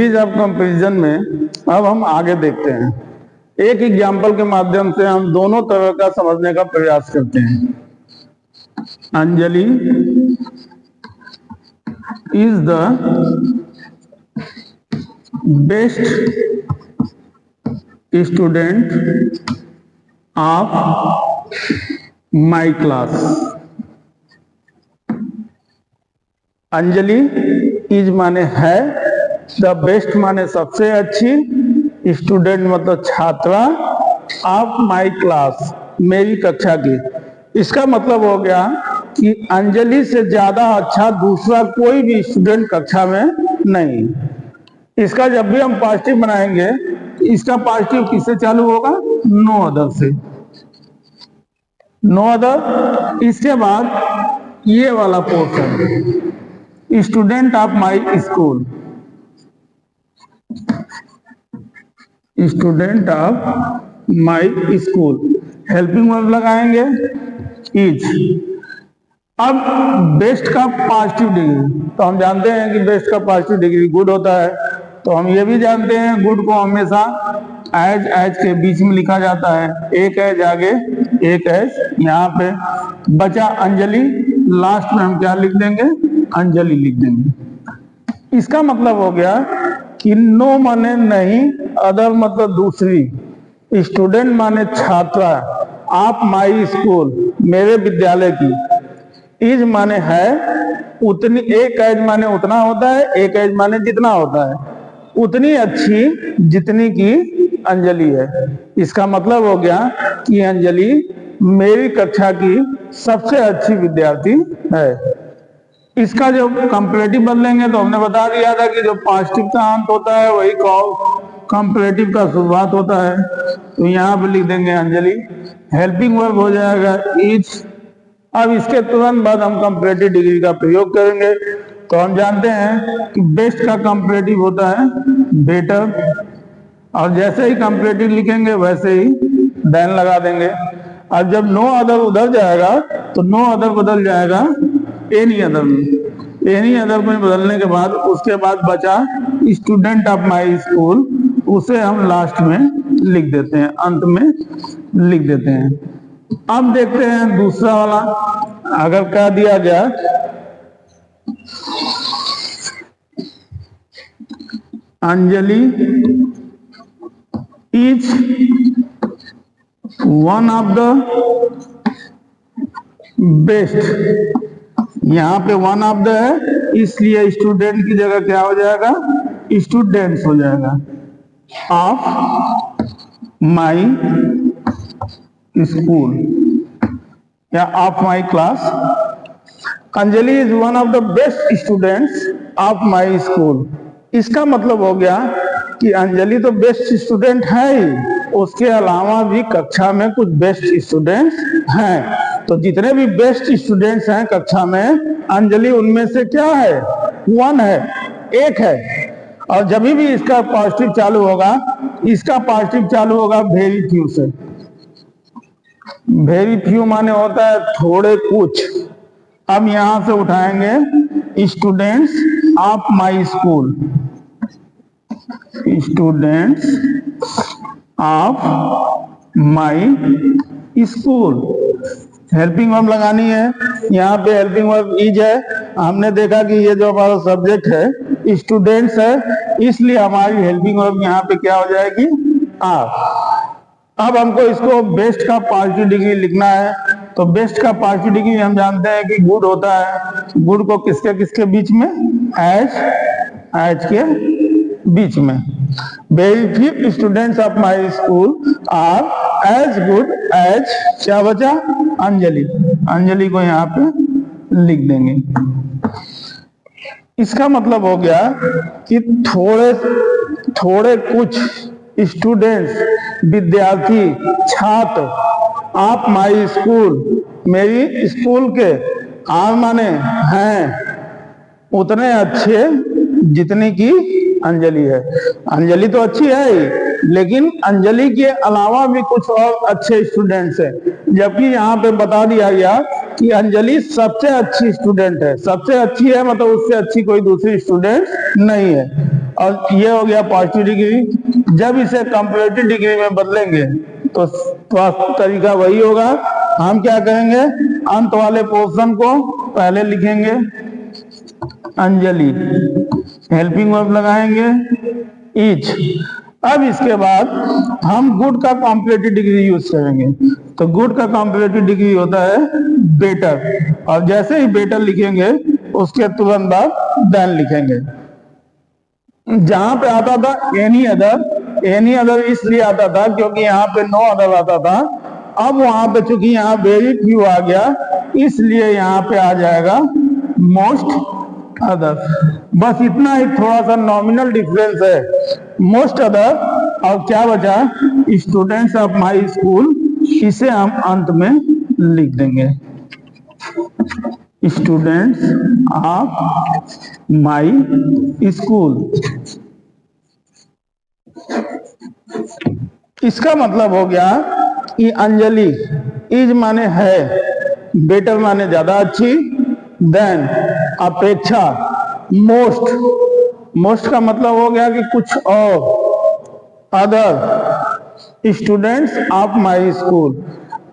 Series of comparison में अब हम आगे देखते हैं। एक एग्जाम्पल के माध्यम से हम दोनों तरह का समझने का प्रयास करते हैं। Anjali is the best student of my class. Anjali is माने है, द बेस्ट माने सबसे अच्छी, स्टूडेंट मतलब छात्रा, ऑफ माई क्लास मेरी कक्षा की। इसका मतलब हो गया कि अंजलि से ज्यादा अच्छा दूसरा कोई भी स्टूडेंट कक्षा में नहीं। इसका जब भी हम पॉजिटिव बनाएंगे, इसका पॉजिटिव किससे चालू होगा? नो अदर से। No other. इसके बाद ये वाला portion, student of my school, student of my school, helping verb लगाएंगे इज। अब बेस्ट का पॉजिटिव डिग्री, तो हम जानते हैं कि बेस्ट का पॉजिटिव डिग्री गुड होता है, तो हम ये भी जानते हैं गुड को हमेशा एज के बीच में लिखा जाता है। एक एज आगे, एक एज यहाँ पे। बचा अंजलि, लास्ट में हम क्या लिख देंगे? अंजलि लिख देंगे। इसका मतलब हो गया कि नो माने नहीं, अदर मतलब दूसरी, स्टूडेंट माने छात्रा, ऑफ माई स्कूल मेरे विद्यालय की, इज माने है, उतनी, एक एज माने उतना होता है, एक एज माने जितना होता है, उतनी अच्छी जितनी की अंजलि है। इसका मतलब हो गया कि अंजलि मेरी कक्षा की सबसे अच्छी विद्यार्थी है। इसका जो कंपैरेटिव बदलेंगे तो हमने बता दिया था कि जो पॉजिटिव का अंत होता है वही कंपैरेटिव का शुरुआत होता है। तो यहाँ पे लिख देंगे अंजलि, हेल्पिंग वर्ब हो जाएगा इज। अब इसके तुरंत बाद हम कंपैरेटिव डिग्री का प्रयोग करेंगे। तो हम जानते हैं कि बेस्ट का कंपैरेटिव होता है बेटर, और जैसे ही कंपैरेटिव लिखेंगे वैसे ही देन लगा देंगे। अब जब नो अदर उधर जाएगा तो नो अदर बदल जाएगा एनी अदर में। एनी अदर में बदलने के बाद उसके बाद बचा स्टूडेंट ऑफ माई स्कूल, उसे हम लास्ट में लिख देते हैं, अंत में लिख देते हैं। अब देखते हैं दूसरा वाला, अगर क्या दिया गया, Anjali is one of the best. यहाँ पे वन ऑफ द है, इसलिए स्टूडेंट की जगह क्या हो जाएगा? स्टूडेंट्स हो जाएगा, ऑफ माई स्कूल या of my class. Anjali is one of the best students of my school. इसका मतलब हो गया कि अंजलि तो बेस्ट स्टूडेंट है ही, उसके अलावा भी कक्षा में कुछ बेस्ट स्टूडेंट्स हैं। तो जितने भी बेस्ट स्टूडेंट्स हैं कक्षा में, अंजलि उनमें से क्या है? वन है, एक है। और जब भी इसका पॉजिटिव चालू होगा, इसका पॉजिटिव चालू होगा वेरी फ्यू से। वेरी फ्यू माने होता है थोड़े कुछ। अब यहां से उठाएंगे students of my school, students of my school. Helping verb लगानी है, यहाँ पे हेल्पिंग वर्ब इज है। हमने देखा कि ये जो हमारा सब्जेक्ट है स्टूडेंट्स है, इसलिए हमारी हेल्पिंग वर्ब यहाँ पे क्या हो जाएगी? ऑफ। अब हमको इसको बेस्ट का पॉजिटिव डिग्री लिखना है, तो बेस्ट का पॉजिटिव डिग्री हम जानते हैं कि गुड होता है। गुड को किसके किसके बीच में? एज के बीच में। Very few students of my school are as good as, क्या बचा? अंजलि। अंजलि को यहाँ पे लिख देंगे। इसका मतलब हो गया कि थोड़े कुछ स्टूडेंट्स, विद्यार्थी, छात्र, ऑफ माई स्कूल मेरी स्कूल के, आर माने हैं, उतने अच्छे जितने की अंजलि है। अंजलि तो अच्छी है ही, लेकिन अंजलि के अलावा भी कुछ और अच्छे स्टूडेंट्स हैं। जबकि यहाँ पे बता दिया गया कि अंजलि सबसे अच्छी स्टूडेंट है। सबसे अच्छी है मतलब उससे अच्छी कोई दूसरी स्टूडेंट नहीं है। और ये हो गया पॉजिटिव डिग्री। जब इसे कंपैरेटिव डिग्री में बदलेंगे तो तरीका वही होगा। हम क्या करेंगे, अंत वाले पोर्शन को पहले लिखेंगे अंजलि, हेल्पिंग वर्ब लगाएंगे इज। अब इसके बाद हम गुड का कॉम्परेटिव डिग्री यूज करेंगे। तो गुड का कॉम्परेटिव डिग्री होता है बेटर, और जैसे ही बेटर लिखेंगे उसके तुरंत बाद देन लिखेंगे। जहां पे आता था एनी अदर इसलिए आता था क्योंकि यहाँ पे नो अदर आता था। अब वहां पे चूंकि यहाँ वेरी फ्यू आ गया, इसलिए यहाँ पे आ जाएगा मोस्ट अदर। बस इतना ही थोड़ा सा नॉमिनल डिफरेंस है। मोस्ट अदर और क्या बचा, स्टूडेंट्स ऑफ माई स्कूल, इसे हम अंत में लिख देंगे स्टूडेंट्स ऑफ माई स्कूल। इसका मतलब हो गया कि अंजलि इज माने है, बेटर माने ज्यादा अच्छी, देन अपेक्षा, मोस्ट का मतलब हो गया कि कुछ और, other students of my school.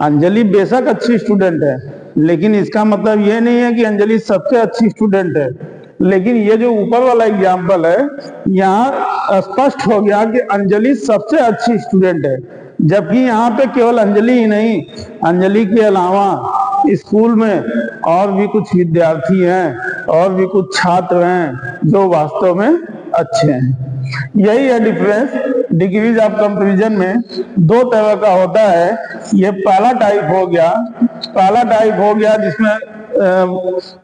Anjali बेशक अच्छी स्टूडेंट है, लेकिन इसका मतलब ये नहीं है कि अंजलि सबसे अच्छी स्टूडेंट है। लेकिन ये जो ऊपर वाला एग्जाम्पल है, यहाँ स्पष्ट हो गया कि अंजलि सबसे अच्छी स्टूडेंट है। जबकि यहाँ पे केवल अंजलि ही नहीं, अंजलि के अलावा स्कूल में और भी कुछ विद्यार्थी हैं और भी कुछ छात्र हैं जो वास्तव में अच्छे हैं। यही है डिफरेंस। डिग्रीज ऑफ कंपैरिजन में दो तरह का होता है। ये पहला टाइप हो गया जिसमें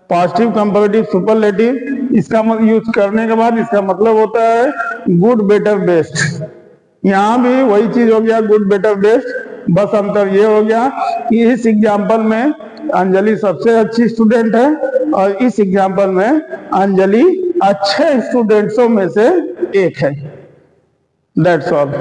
पॉजिटिव, कंपैरेटिव, सुपरलेटिव। इसका यूज करने के बाद इसका मतलब होता है गुड, बेटर, बेस्ट। यहाँ भी वही चीज हो गया, गुड, बेटर, बेस्ट। बस अंतर ये हो गया कि इस एग्जाम्पल में अंजलि सबसे अच्छी स्टूडेंट है और इस एग्जाम्पल में अंजलि अच्छे स्टूडेंट्सों में से एक है। That's all.